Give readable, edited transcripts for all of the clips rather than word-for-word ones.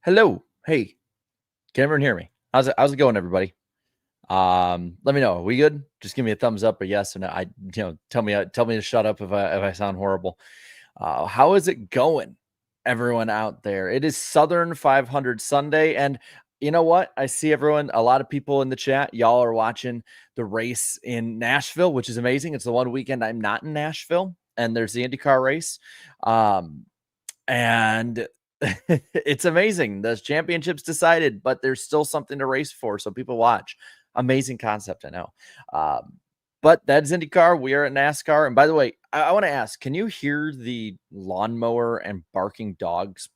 Hello. Hey, can everyone hear me? How's it going, everybody? Let me know. Are we good? Just give me a thumbs up or yes or no. Tell me to shut up if I sound horrible. How is it going, everyone out there? It is Southern 500 Sunday, and you know what? I see a lot of people in the chat. Y'all are watching the race in Nashville, which is amazing. It's the one weekend I'm not in Nashville, and there's the IndyCar race. And it's amazing. The championship's decided, but there's still something to race for. So people watch. Amazing concept, I know. But that's IndyCar. We are at NASCAR. And by the way, I want to ask, can you hear the lawnmower and barking dogs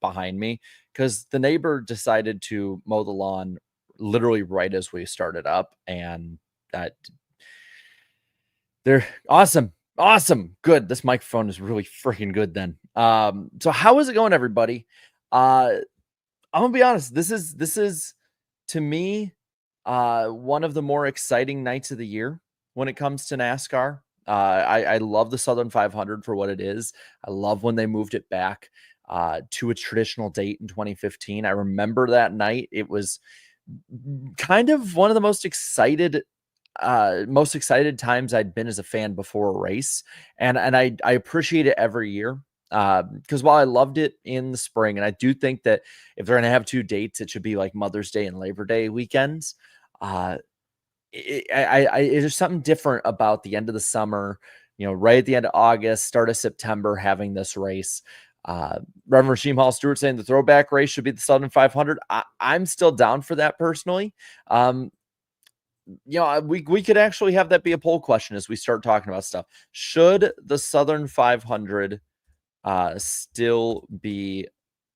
behind me? Because the neighbor decided to mow the lawn literally right as we started up. And they're awesome. Awesome. Good. This microphone is really freaking good then. So how is it going, everybody? I'm gonna be honest. This is to me one of the more exciting nights of the year when it comes to NASCAR. I love the Southern 500 for what it is. I love when they moved it back to a traditional date in 2015. I remember that night. It was kind of one of the most excited times I'd been as a fan before a race. And I appreciate it every year. Because while I loved it in the spring, and I do think that if they're gonna have two dates, it should be like Mother's Day and Labor Day weekends. There's something different about the end of the summer, right at the end of August, start of September, having this race. Reverend Rasheem Hall Stewart saying the throwback race should be the Southern 500. I'm still down for that personally. We could actually have that be a poll question as we start talking about stuff. Should the Southern 500 still be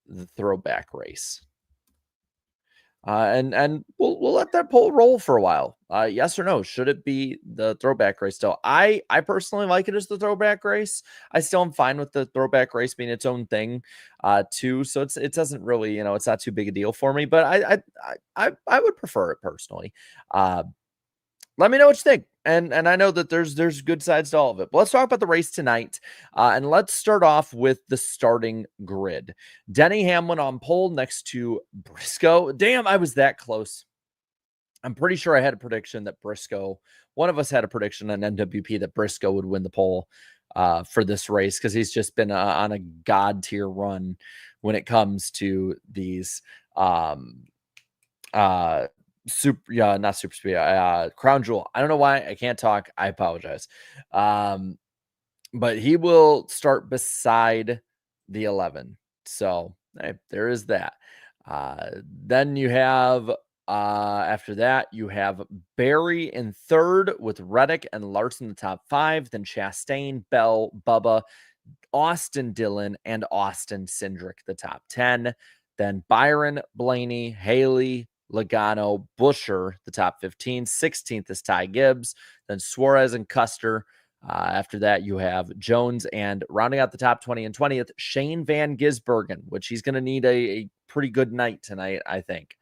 the throwback race? And we'll let that poll roll for a while. Yes or no? Should it be the throwback race still? I personally like it as the throwback race. I still am fine with the throwback race being its own thing, too. So it doesn't really, it's not too big a deal for me. But I would prefer it personally. Let me know what you think. And I know that there's good sides to all of it. But let's talk about the race tonight. And let's start off with the starting grid. Denny Hamlin on pole next to Briscoe. Damn, I was that close. I'm pretty sure I had a prediction that one of us had a prediction on NWP that Briscoe would win the pole for this race because he's just been on a god tier run when it comes to these not super speed, Crown Jewel. I don't know why I can't talk. I apologize. But he will start beside the 11. So there is that. Then you have after that, you have Barry in third with Reddick and Larson in the top 5. Then Chastain, Bell, Bubba, Austin Dillon, and Austin Cindric, the top 10. Then Byron, Blaney, Haley, Logano, Buescher, the top 15. 16th is Ty Gibbs. Then Suarez and Custer. After that, you have Jones, and rounding out the top 20 and 20th, Shane Van Gisbergen, which he's going to need a pretty good night tonight, I think.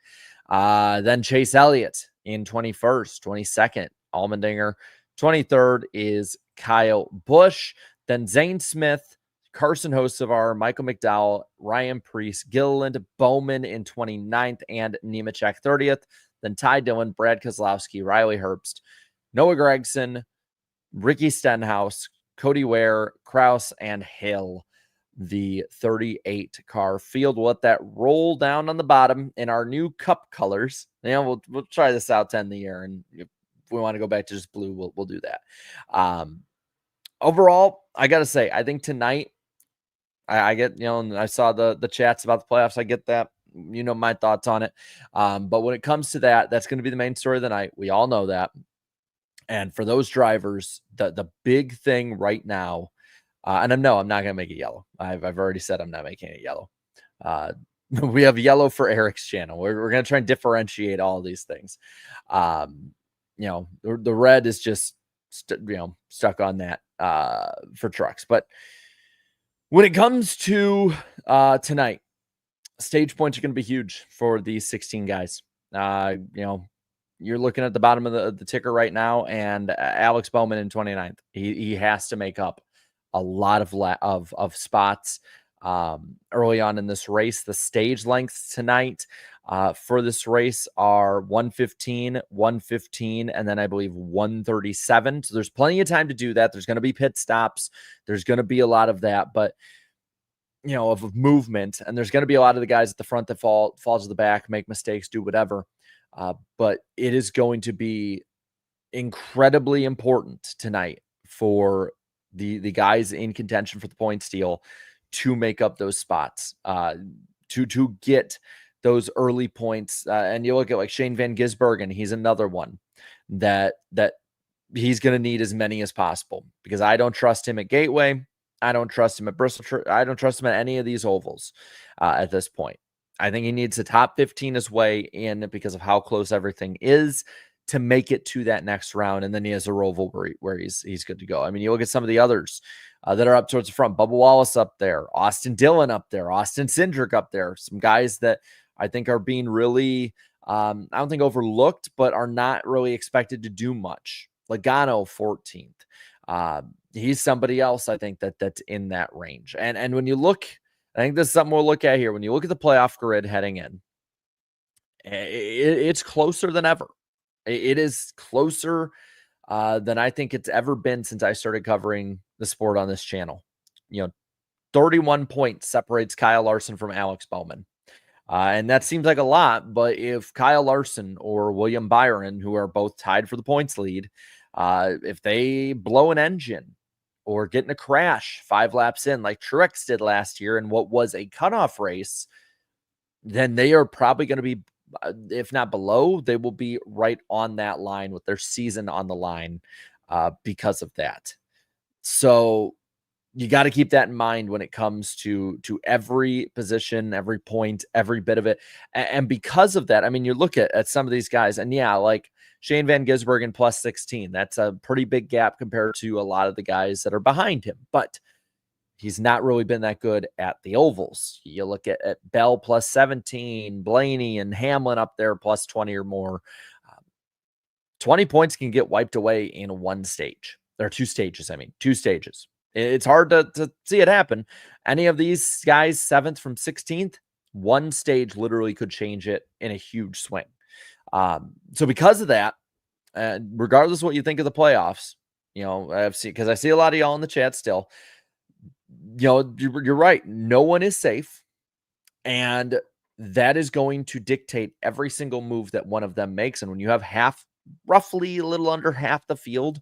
Then Chase Elliott in 21st, 22nd, Allmendinger. 23rd is Kyle Busch. Then Zane Smith, Carson Hocevar, Michael McDowell, Ryan Preece, Gilliland, Bowman in 29th, and Nemechek 30th. Then Ty Dillon, Brad Keselowski, Riley Herbst, Noah Gragson, Ricky Stenhouse, Cody Ware, Kraus, and Hill, the 38 car field. We'll let that roll down on the bottom in our new cup colors. We'll try this out to end the year, and if we want to go back to just blue, we'll do that. Overall, I gotta say, I think tonight, I get, and I saw the chats about the playoffs. I get that, my thoughts on it. But when it comes to that's going to be the main story of the night. We all know that. And for those drivers, the big thing right now, and I'm not going to make it yellow. I've already said I'm not making it yellow. We have yellow for Eric's channel. We're going to try and differentiate all these things. The red is just, stuck on that for trucks. But when it comes to tonight, stage points are going to be huge for these 16 guys. You're looking at the bottom of the ticker right now, and Alex Bowman in 29th. He has to make up a lot of spots. early on in this race. The stage lengths tonight for this race are 115, 115, and then I believe 137. So there's plenty of time to do that. There's going to be pit stops. There's going to be a lot of that, but of movement, and there's going to be a lot of the guys at the front that falls to the back, make mistakes, do whatever. But it is going to be incredibly important tonight for the guys in contention for the point steal to make up those spots, to get those early points. And you look at like Shane Van Gisbergen, he's another one that he's going to need as many as possible, because I don't trust him at Gateway. I don't trust him at Bristol. I don't trust him at any of these ovals at this point. I think he needs a top 15 his way in, because of how close everything is, to make it to that next round. And then he has a oval where he's good to go. I mean, you look at some of the others that are up towards the front. Bubba Wallace up there, Austin Dillon up there, Austin Cindric up there. Some guys that I think are being really, I don't think overlooked, but are not really expected to do much. Logano 14th. He's somebody else I think that's in that range. And when you look, I think this is something we'll look at here. When you look at the playoff grid heading in, it's closer than ever. It is closer than I think it's ever been since I started covering the sport on this channel. 31 points separates Kyle Larson from Alex Bowman. And that seems like a lot, but if Kyle Larson or William Byron, who are both tied for the points lead, if they blow an engine or get in a crash 5 laps in, like Truex did last year in what was a cutoff race, then they are probably going to be, if not below, they will be right on that line with their season on the line because of that. So you got to keep that in mind when it comes to every position, every point, every bit of it. And because of that, I mean, you look at some of these guys, and yeah, like Shane Van Gisbergen plus 16, that's a pretty big gap compared to a lot of the guys that are behind him. But he's not really been that good at the ovals. You look at Bell plus 17, Blaney and Hamlin up there plus 20 or more. 20 points can get wiped away in one stage. There are 2 stages. I mean, 2 stages. It's hard to see it happen. Any of these guys, 7th from 16th, one stage literally could change it in a huge swing. So because of that, regardless of what you think of the playoffs, because I see a lot of y'all in the chat still, you're right. No one is safe. And that is going to dictate every single move that one of them makes. And when you have roughly a little under half the field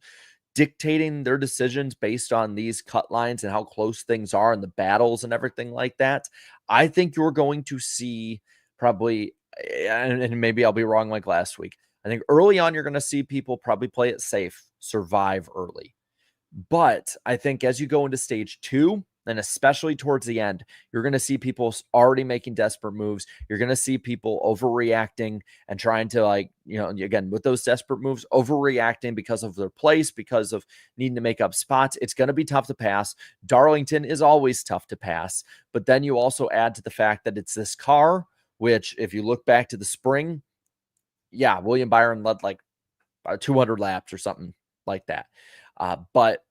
dictating their decisions based on these cut lines and how close things are and the battles and everything like that, I think you're going to see probably, and maybe I'll be wrong like last week, I think early on you're going to see people probably play it safe, survive early. But I think as you go into stage 2, and especially towards the end, you're going to see people already making desperate moves. You're going to see people overreacting and trying to, again, with those desperate moves, overreacting because of their place, because of needing to make up spots. It's going to be tough to pass. Darlington is always tough to pass. But then you also add to the fact that it's this car, which if you look back to the spring, yeah, William Byron led like 200 laps or something like that. But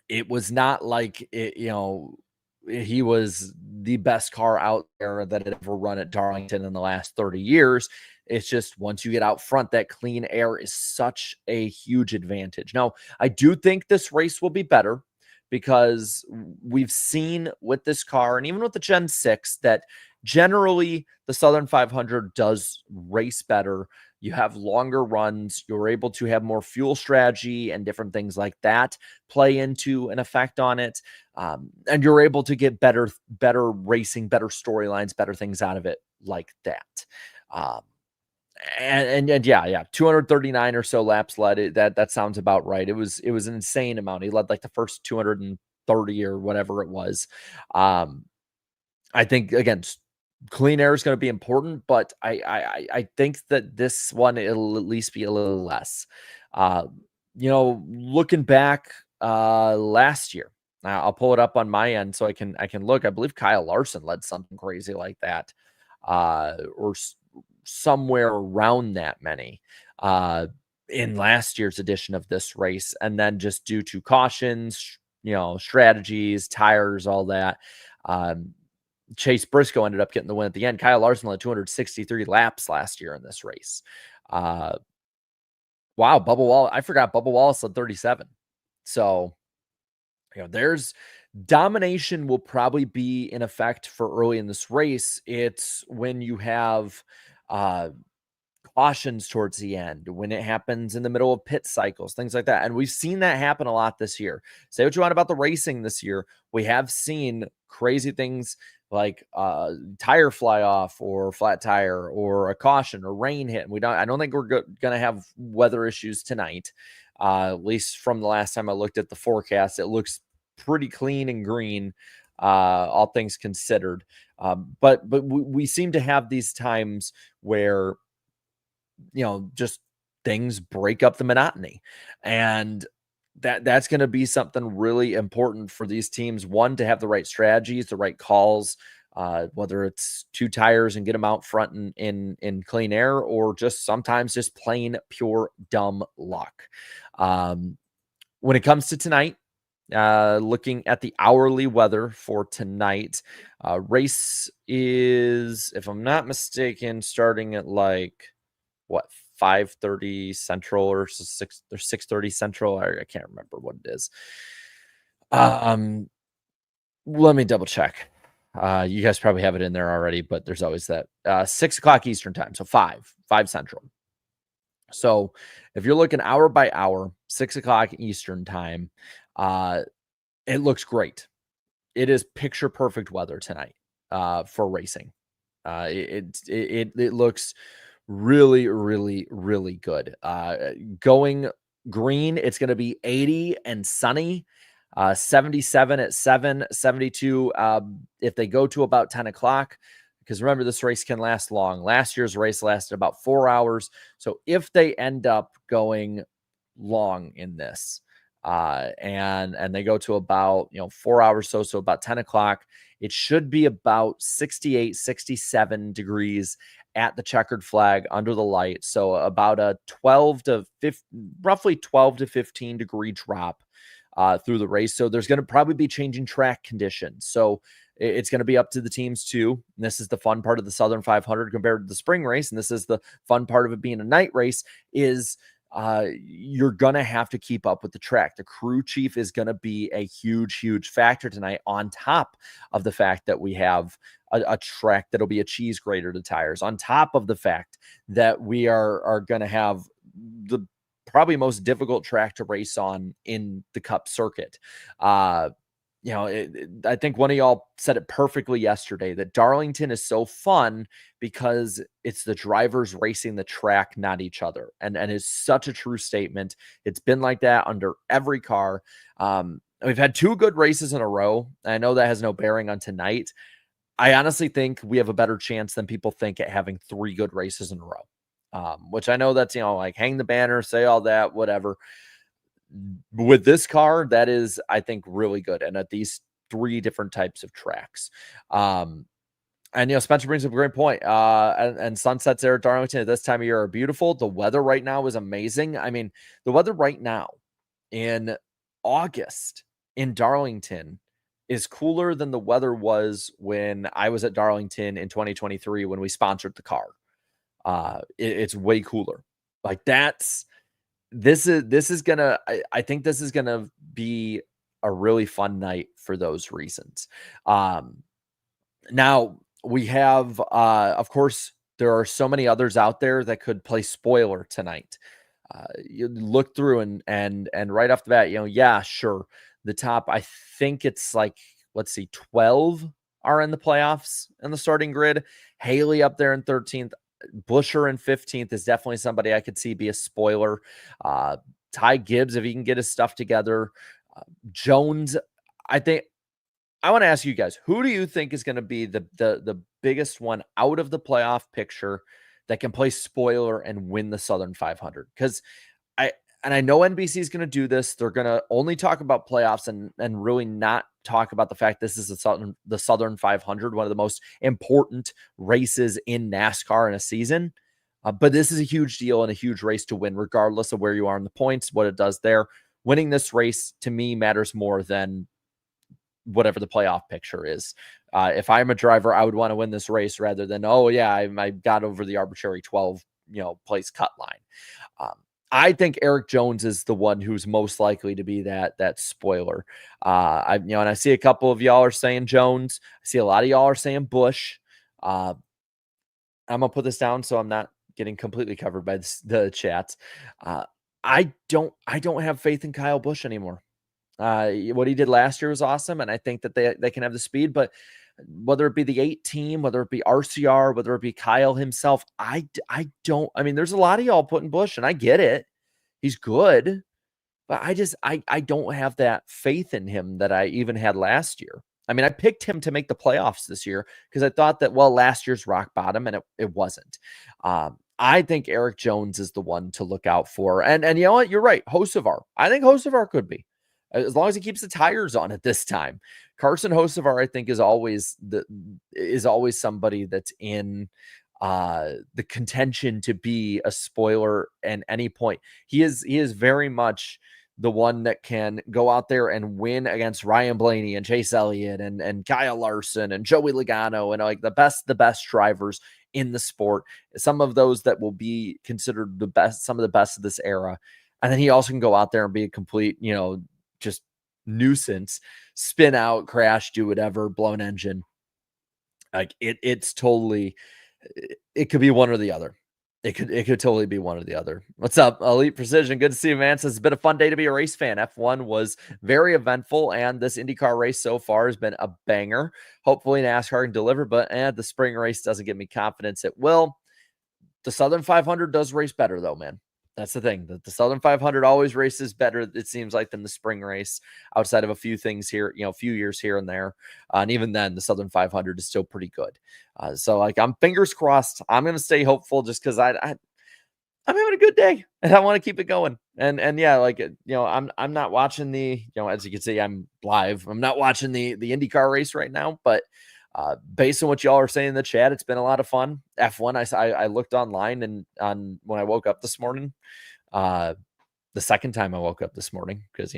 it was not like he was the best car out there that had ever run at Darlington in the last 30 years. It's just once you get out front, that clean air is such a huge advantage. Now, I do think this race will be better because we've seen with this car and even with the Gen 6 that generally the Southern 500 does race better. You have longer runs. You're able to have more fuel strategy and different things like that play into an effect on it. And you're able to get better racing, better storylines, better things out of it like that. And yeah, 239 or so laps led. That sounds about right. It was an insane amount. He led like the first 230 or whatever it was. I think again, clean air is going to be important, but I think that this one, it'll at least be a little less. Looking back last year, I'll pull it up on my end so I can look. I believe Kyle Larson led something crazy like that, or somewhere around that many in last year's edition of this race. And then just due to cautions, strategies, tires, all that, Chase Briscoe ended up getting the win at the end. Kyle Larson led 263 laps last year in this race. Wow, Bubba Wallace. I forgot Bubba Wallace led 37. So, there's domination will probably be in effect for early in this race. It's when you have cautions towards the end, when it happens in the middle of pit cycles, things like that. And we've seen that happen a lot this year. Say what you want about the racing this year. We have seen crazy things like tire fly off or flat tire or a caution or rain hit. And I don't think we're going to have weather issues tonight. At least from the last time I looked at the forecast, it looks pretty clean and green, all things considered. But we seem to have these times where just things break up the monotony. And that's going to be something really important for these teams. One, to have the right strategies, the right calls, whether it's 2 tires and get them out front in clean air, or just sometimes just plain pure dumb luck. When it comes to tonight, looking at the hourly weather for tonight, race is, if I'm not mistaken, starting at like 5:30 Central or 6:30 Central. I can't remember what it is. Let me double check. You guys probably have it in there already, but there's always that 6 o'clock Eastern time, so 5 Central. So if you're looking hour by hour, 6 o'clock Eastern time, it looks great. It is picture perfect weather tonight for racing. It looks really, really, really good. Going green, it's going to be 80 and sunny, 77 at 7, 72 if they go to about 10 o'clock. Because remember, this race can last long. Last year's race lasted about 4 hours. So if they end up going long in this, and they go to about 4 hours, so about 10 o'clock, it should be about 68, 67 degrees at the checkered flag under the light. So about a roughly 12 to 15 degree drop through the race. So there's going to probably be changing track conditions. So it's going to be up to the teams too. And this is the fun part of the Southern 500 compared to the spring race. And this is the fun part of it being a night race is you're going to have to keep up with the track. The crew chief is going to be a huge, huge factor tonight, on top of the fact that we have a track that'll be a cheese grater to tires, on top of the fact that we are going to have the probably most difficult track to race on in the Cup circuit. I think one of y'all said it perfectly yesterday, that Darlington is so fun because it's the drivers racing the track, not each other. And it's such a true statement. It's been like that under every car. We've had 2 good races in a row. I know that has no bearing on tonight. I honestly think we have a better chance than people think at having 3 good races in a row. Which I know that's, like hang the banner, say all that, whatever. With this car, that is, I think, really good. And at these 3 different types of tracks. And, Spencer brings up a great point. And sunsets there at Darlington at this time of year are beautiful. The weather right now is amazing. I mean, the weather right now in August in Darlington is cooler than the weather was when I was at Darlington in 2023 when we sponsored the car. It's way cooler. Like this is gonna, I think this is gonna be a really fun night for those reasons. Now we have, of course, there are so many others out there that could play spoiler tonight. You look through and right off the bat, yeah, sure. The top, I think it's like, let's see, 12 are in the playoffs in the starting grid. Haley up there in 13th. Busher in 15th is definitely somebody I could see be a spoiler. Ty Gibbs, if he can get his stuff together. Jones, I want to ask you guys, who do you think is going to be the biggest one out of the playoff picture that can play spoiler and win the Southern 500? Because I know NBC is going to do this. They're going to only talk about playoffs and really not talk about the fact this is the Southern 500, one of the most important races in NASCAR in a season. But this is a huge deal and a huge race to win, regardless of where you are in the points, what it does there. Winning this race, to me, matters more than whatever the playoff picture is. If I'm a driver, I would want to win this race rather than, oh yeah, I got over the arbitrary 12, place cut line. Um, I think Eric Jones is the one who's most likely to be that spoiler. And I see a couple of y'all are saying Jones. I see a lot of y'all are saying Busch. I'm gonna put this down so I'm not getting completely covered by the chats. I don't have faith in Kyle Busch anymore. What he did last year was awesome, and I think that they can have the speed, but whether it be the 8 team, whether it be RCR, whether it be Kyle himself, I don't. I mean, there's a lot of y'all putting Busch, and I get it. He's good, but I don't have that faith in him that I even had last year. I mean, I picked him to make the playoffs this year because I thought that, well, last year's rock bottom, and it wasn't. I think Eric Jones is the one to look out for. And you know what? You're right. Hocevar. I think Hocevar could be. As long as he keeps the tires on at this time. Carson Hocevar, I think, is always somebody that's in the contention to be a spoiler at any point. He is very much the one that can go out there and win against Ryan Blaney and Chase Elliott and Kyle Larson and Joey Logano and like the best drivers in the sport. Some of those that will be considered the best, some of the best of this era. And then he also can go out there and be a complete, just nuisance, spin out, crash, do whatever, blown engine. Like it's totally, it could be one or the other. It could totally be one or the other. What's up, Elite Precision? Good to see you, man. It's been a fun day to be a race fan. F1 was very eventful, and this IndyCar race so far has been a banger. Hopefully NASCAR can deliver, but the spring race doesn't give me confidence it will. The Southern 500 does race better, though, man. That's the thing. The Southern 500 always races better, it seems like, than the spring race, outside of a few things here, a few years here and there. And even then, the Southern 500 is still pretty good. So, like, I'm fingers crossed. I'm going to stay hopeful just because I'm having a good day and I want to keep it going. And yeah, like, I'm not watching the, as you can see, I'm live. I'm not watching the IndyCar race right now, but based on what y'all are saying in the chat, it's been a lot of fun. F1, I looked online and when I woke up this morning, the second time I woke up this morning, because,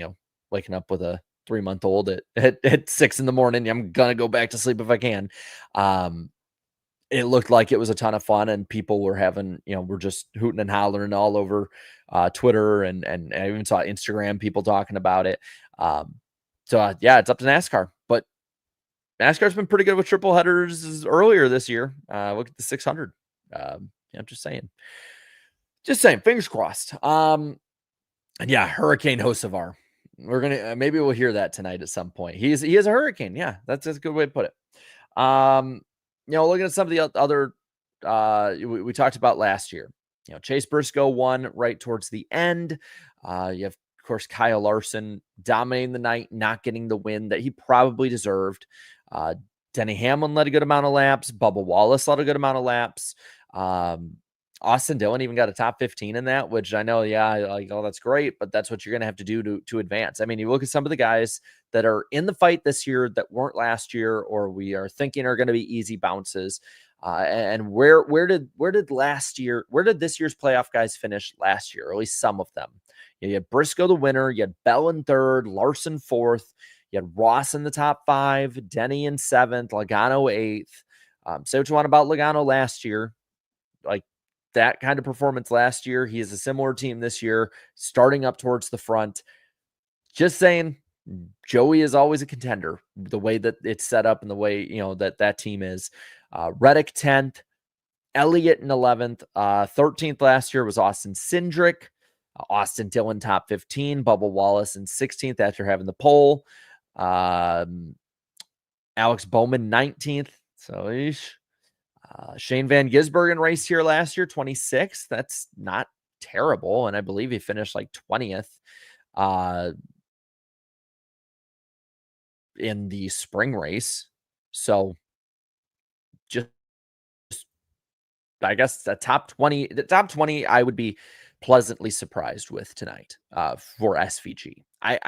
waking up with a 3-month-old at 6 in the morning, I'm going to go back to sleep if I can. It looked like it was a ton of fun, and people were having, we're just hooting and hollering all over Twitter, and I even saw Instagram people talking about it. Yeah, it's up to NASCAR, but NASCAR's been pretty good with triple headers earlier this year. Look at the 600. I'm just saying. Fingers crossed. And yeah, Hurricane Hocevar. We're gonna maybe we'll hear that tonight at some point. He is a hurricane. Yeah, that's a good way to put it. Looking at some of the other we talked about last year. Chase Briscoe won right towards the end. You have, of course, Kyle Larson dominating the night, not getting the win that he probably deserved. Denny Hamlin led a good amount of laps. Bubba Wallace led a good amount of laps. Austin Dillon even got a top 15 in that, which I know, that's great, but that's what you're going to have to do to advance. I mean, you look at some of the guys that are in the fight this year that weren't last year, or we are thinking are going to be easy bounces. And where did this year's playoff guys finish last year? Or at least some of them. You had Briscoe the winner, you had Bell in third, Larson fourth, you had Ross in the top 5, Denny in 7th, Logano 8th. Say what you want about Logano last year. Like, that kind of performance last year. He is a similar team this year, starting up towards the front. Just saying, Joey is always a contender, the way that it's set up and the way, that team is. Reddick 10th, Elliott in 11th. 13th last year was Austin Cindric. Austin Dillon top 15, Bubba Wallace in 16th after having the pole. Alex Bowman 19th. So Shane Van Gisbergen raced here last year, 26th. That's not terrible. And I believe he finished like 20th in the spring race. So just, I guess the top 20, I would be pleasantly surprised with tonight for SVG. I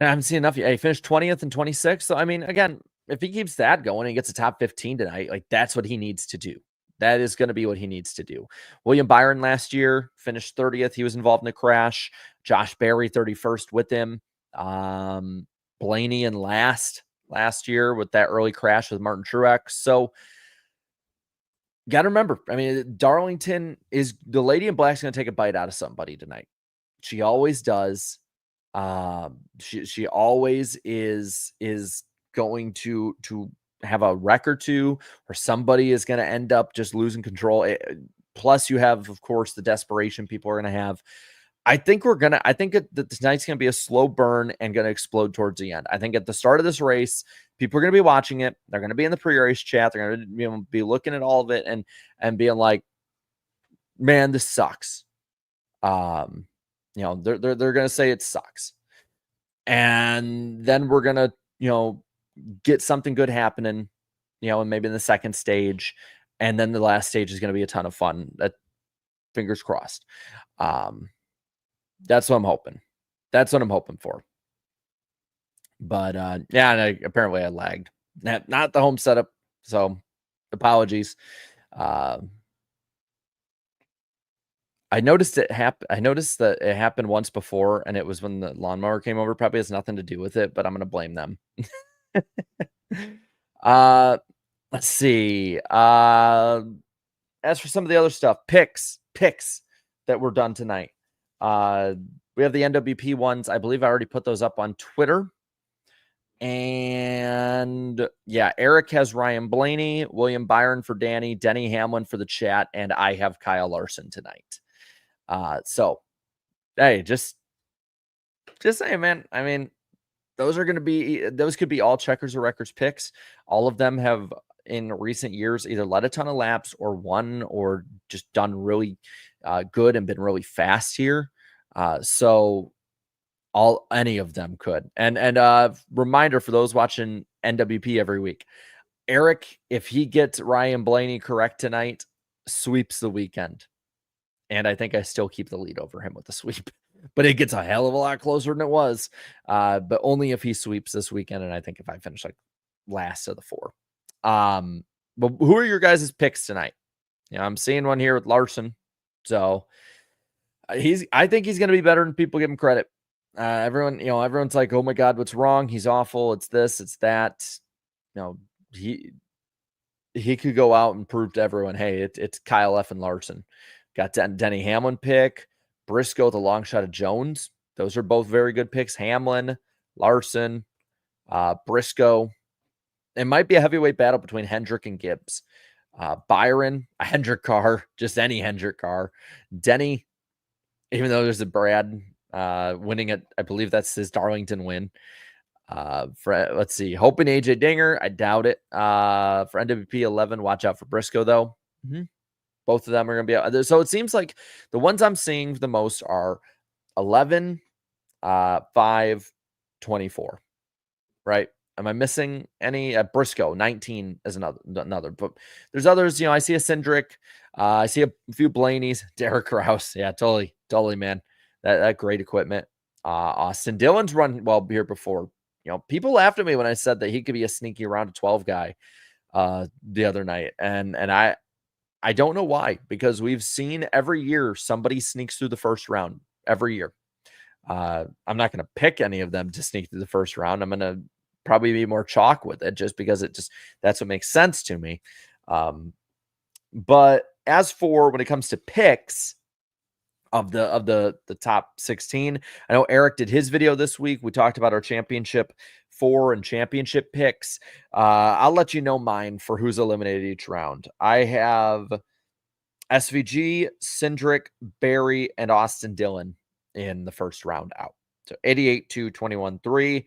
haven't seen enough. He finished 20th and 26th. So, I mean, again, if he keeps that going and gets a top 15 tonight, like, that's what he needs to do. That is going to be what he needs to do. William Byron last year finished 30th. He was involved in a crash. Josh Berry 31st with him. Blaney in last year with that early crash with Martin Truex. So got to remember, I mean, Darlington is the lady in black's going to take a bite out of somebody tonight. She always does. She always is going to have a wreck or two, or somebody is going to end up just losing control. Plus, you have, of course, the desperation people are going to have. I think that tonight's going to be a slow burn and going to explode towards the end. I think at the start of this race, people are going to be watching it. They're going to be in the pre-race chat. They're going to be looking at all of it and being like, "Man, this sucks." They're going to say it sucks, and then we're going to get something good happening, and maybe in the second stage, and then the last stage is going to be a ton of fun. That fingers crossed. That's what I'm hoping. That's what I'm hoping for. But apparently I lagged. Not the home setup, so apologies. I noticed that it happened once before, and it was when the lawnmower came over. Probably has nothing to do with it, but I'm gonna blame them. Let's see. As for some of the other stuff, picks that were done tonight. We have the NWP ones. I believe I already put those up on Twitter. And yeah, Eric has Ryan Blaney, William Byron for Danny, Denny Hamlin for the chat, and I have Kyle Larson tonight. So hey, just saying, man. I mean, those could be all checkers or records picks. All of them have in recent years either led a ton of laps or won or just done really good and been really fast here. So any of them could. And reminder for those watching NWP every week, Eric, if he gets Ryan Blaney correct tonight, sweeps the weekend. And I think I still keep the lead over him with the sweep, but it gets a hell of a lot closer than it was. But only if he sweeps this weekend. And I think if I finish like last of the four. But who are your guys' picks tonight? I'm seeing one here with Larson. So I think he's going to be better than people give him credit. Everyone's like, oh my God, what's wrong? He's awful. It's this, it's that. He could go out and prove to everyone, hey, it's Kyle F. and Larson. Got Denny Hamlin pick, Briscoe, the long shot of Jones. Those are both very good picks. Hamlin, Larson, Briscoe. It might be a heavyweight battle between Hendrick and Gibbs. Byron, a Hendrick car, just any Hendrick car. Denny, even though there's a Brad winning it, I believe that's his Darlington win. Let's see, hoping AJ Dinger, I doubt it. For NWP 11, watch out for Briscoe though. Mm-hmm. Both of them are going to be out. So it seems like the ones I'm seeing the most are 11, 5, 24. Right? Am I missing any? Briscoe 19 is another. But there's others. I see a Cindric. I see a few Blaney's. Derek Rouse. Yeah, totally, man. That great equipment. Austin Dillon's run well here before. People laughed at me when I said that he could be a sneaky round of 12 guy the other night, and I don't know why, because we've seen every year somebody sneaks through the first round every year. I'm not going to pick any of them to sneak through the first round. I'm going to probably be more chalk with it just because that's what makes sense to me. But as for when it comes to picks of the top 16, I know Eric did his video this week. We talked about our championship 4 and championship picks. I'll let you know mine for who's eliminated each round. I have SVG, Cindric, Barry, and Austin Dillon in the first round out. So 88-2, 21-3.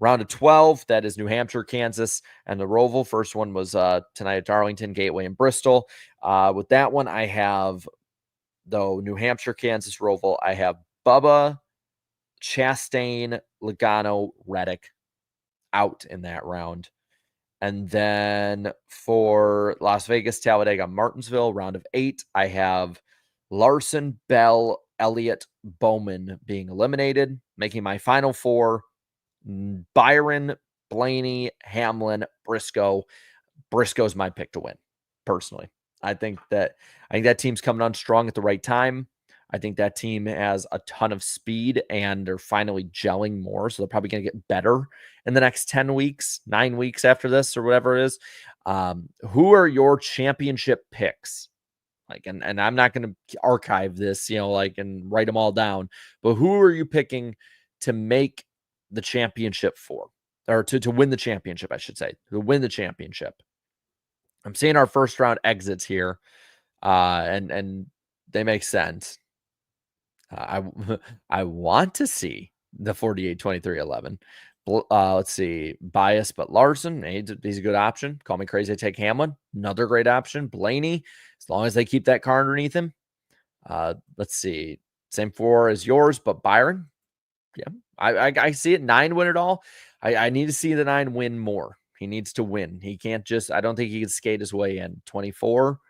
Round of 12, that is New Hampshire, Kansas, and the Roval. First one was tonight at Darlington, Gateway, and Bristol. With that one, I have, though, New Hampshire, Kansas, Roval. I have Bubba, Chastain, Logano, Reddick out in that round. And then for Las Vegas, Talladega, Martinsville, round of 8, I have Larson, Bell, Elliott, Bowman being eliminated, making my final 4. Byron, Blaney, Hamlin, Briscoe. Briscoe's my pick to win, personally. I think that team's coming on strong at the right time. I think that team has a ton of speed and they're finally gelling more. So they're probably going to get better in the next 10 weeks, 9 weeks after this or whatever it is. Who are your championship picks? Like, and I'm not going to archive this, like, and write them all down, but who are you picking to make the championship for, or to win the championship, I should say, to win the championship? I'm seeing our first round exits here, and they make sense. I I want to see the 48-23-11. Let's see, Bias, but Larson, he's a good option. Call me crazy, I take Hamlin, another great option. Blaney, as long as they keep that car underneath him. Let's see, same four as yours, but Byron, yeah, I see it. 9 win it all. I need to see the 9 win more. He needs to win. He can't just. I don't think he can skate his way in. 24,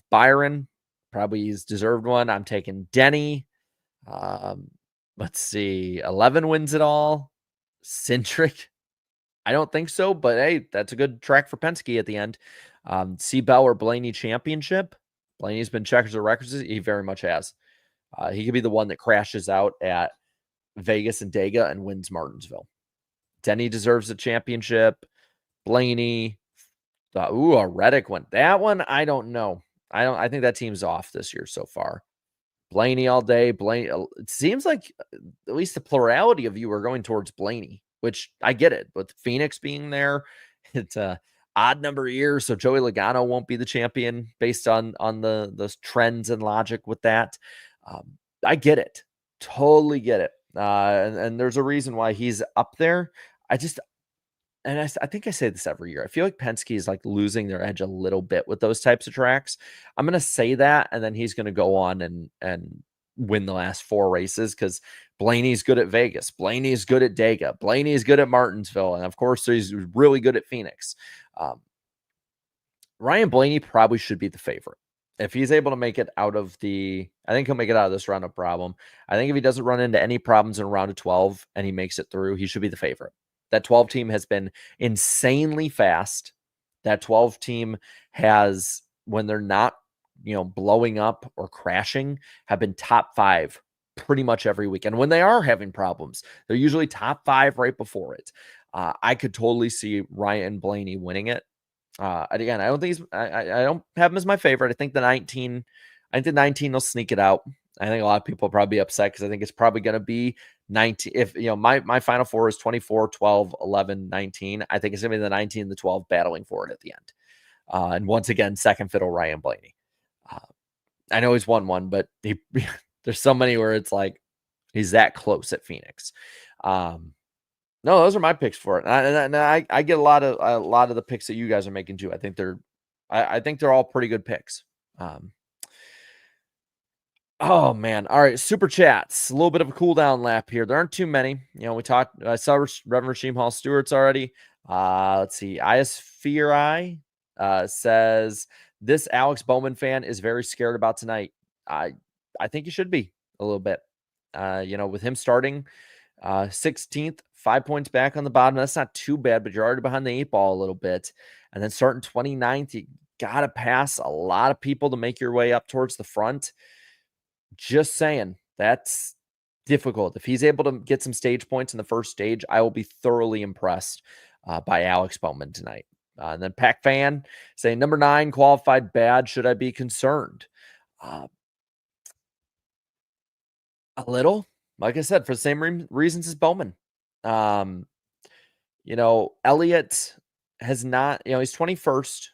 Byron, probably he's deserved one. I'm taking Denny. Um, let's see, 11 wins it all. Centric, I don't think so, but hey, that's a good track for Penske at the end. Seabell or Blaney championship. Blaney's been checkers of records. He very much has. He could be the one that crashes out at Vegas and Dega and wins Martinsville. Denny deserves a championship. Blaney. A Reddick one. That one, I don't know. I think that team's off this year so far. Blaney all day. Blaney. It seems like at least the plurality of you are going towards Blaney, which I get it. With Phoenix being there, it's a odd number of years, so Joey Logano won't be the champion based on the trends and logic with that. I get it, totally get it, and there's a reason why he's up there. I think I say this every year. I feel like Penske is like losing their edge a little bit with those types of tracks. I'm going to say that, and then he's going to go on and win the last 4 races because Blaney's good at Vegas. Blaney's good at Dega. Blaney's good at Martinsville. And of course, he's really good at Phoenix. Ryan Blaney probably should be the favorite. If he's able to make it out of I think he'll make it out of this round, no problem. I think if he doesn't run into any problems in a round of 12 and he makes it through, he should be the favorite. That 12 team has been insanely fast. That 12 team has, when they're not, blowing up or crashing, have been top 5 pretty much every week. And when they are having problems, they're usually top 5 right before it. I could totally see Ryan Blaney winning it. Again, I don't think I don't have him as my favorite. I think the 19 will sneak it out. I think a lot of people will probably be upset because I think it's probably going to be 19. If my final 4 is 24, 12, 11, 19. I think it's going to be the 19 and the 12 battling for it at the end. And once again, second fiddle Ryan Blaney. I know he's won one, but there's so many where it's like he's that close at Phoenix. No, those are my picks for it. And I get a lot of the picks that you guys are making too. I think they're all pretty good picks. Oh man. All right. Super chats. A little bit of a cool down lap here. There aren't too many. I saw Reverend Rasheem Hall Stewart's already. Let's see. Iosphere says this Alex Bowman fan is very scared about tonight. I think he should be a little bit. With him starting 16th, 5 points back on the bottom. That's not too bad, but you're already behind the 8 ball a little bit. And then starting 29th, you got to pass a lot of people to make your way up towards the front. Just saying, that's difficult. If he's able to get some stage points in the first stage, I will be thoroughly impressed by Alex Bowman tonight. And then Pack Fan saying, number 9 qualified bad. Should I be concerned? A little. Like I said, for the same reasons as Bowman. Elliott has not, he's 21st.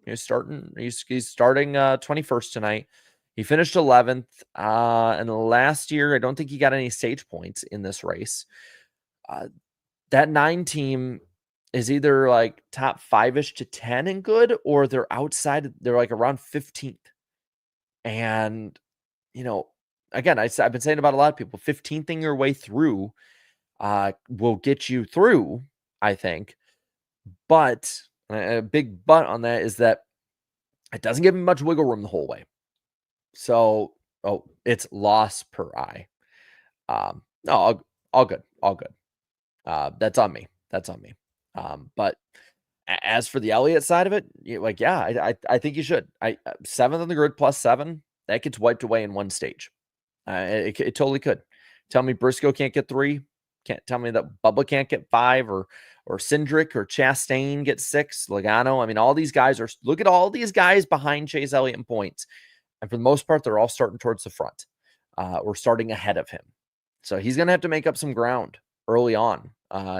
He's starting 21st tonight. He finished 11th. And last year, I don't think he got any stage points in this race. That 9 team is either like top 5-ish to 10 and good, or they're outside. They're like around 15th. And, again, I've been saying about a lot of people, 15th your way through will get you through, I think. But a big but on that is that it doesn't give me much wiggle room the whole way. So, it's loss per eye. No, all good. That's on me. But as for the Elliott side of it, I think you should. 7th on the grid plus 7, that gets wiped away in one stage. It totally could. Tell me Briscoe can't get 3. Can't tell me that Bubba can't get 5 or Cindric or Chastain get 6. Logano. I mean, all these guys are, look at all these guys behind Chase Elliott in points. And for the most part, they're all starting towards the front. We're starting ahead of him. So he's going to have to make up some ground early on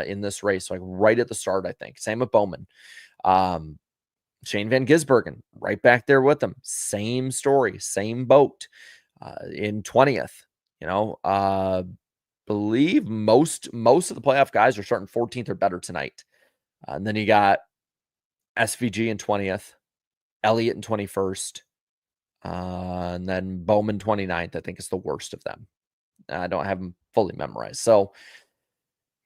in this race, like right at the start, I think. Same with Bowman. Shane Van Gisbergen, right back there with him. Same story, same boat in 20th. Believe most of the playoff guys are starting 14th or better tonight. And then you got SVG in 20th, Elliott in 21st, and then Bowman 29th, I think is the worst of them. I don't have them fully memorized. So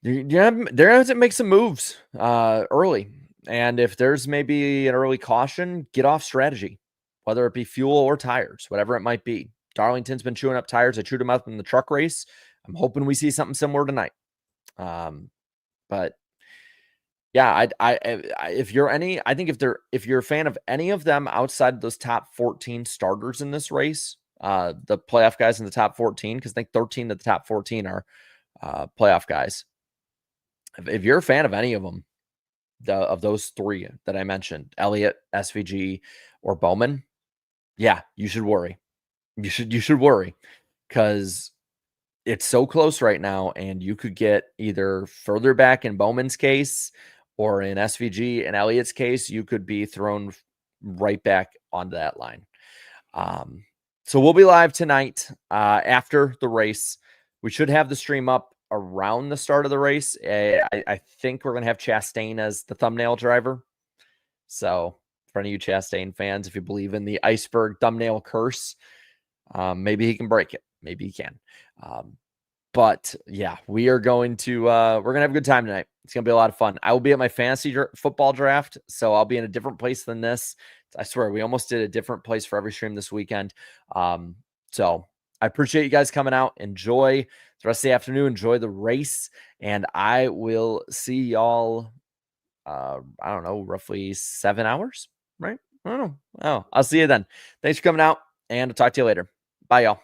they're going to make some moves early. And if there's maybe an early caution, get off strategy, whether it be fuel or tires, whatever it might be. Darlington's been chewing up tires. I chewed them up in the truck race. I'm hoping we see something similar tonight. But yeah, if you're a fan of any of them outside those top 14 starters in this race, the playoff guys in the top 14, because I think 13 of the top 14 are playoff guys. If you're a fan of any of them, of those 3 that I mentioned, Elliott, SVG, or Bowman, yeah, you should worry. You should worry, because it's so close right now, and you could get either further back in Bowman's case or in SVG and Elliott's case, you could be thrown right back onto that line. So we'll be live tonight after the race. We should have the stream up around the start of the race. I think we're going to have Chastain as the thumbnail driver. So for any of you Chastain fans, if you believe in the iceberg thumbnail curse, maybe he can break it. Maybe he can. But yeah, we're going to have a good time tonight. It's going to be a lot of fun. I will be at my fantasy football draft, so I'll be in a different place than this. I swear, we almost did a different place for every stream this weekend. So I appreciate you guys coming out. Enjoy the rest of the afternoon. Enjoy the race. And I will see y'all, I don't know, roughly 7 hours, right? I don't know. Oh, I'll see you then. Thanks for coming out, and I'll talk to you later. Bye, y'all.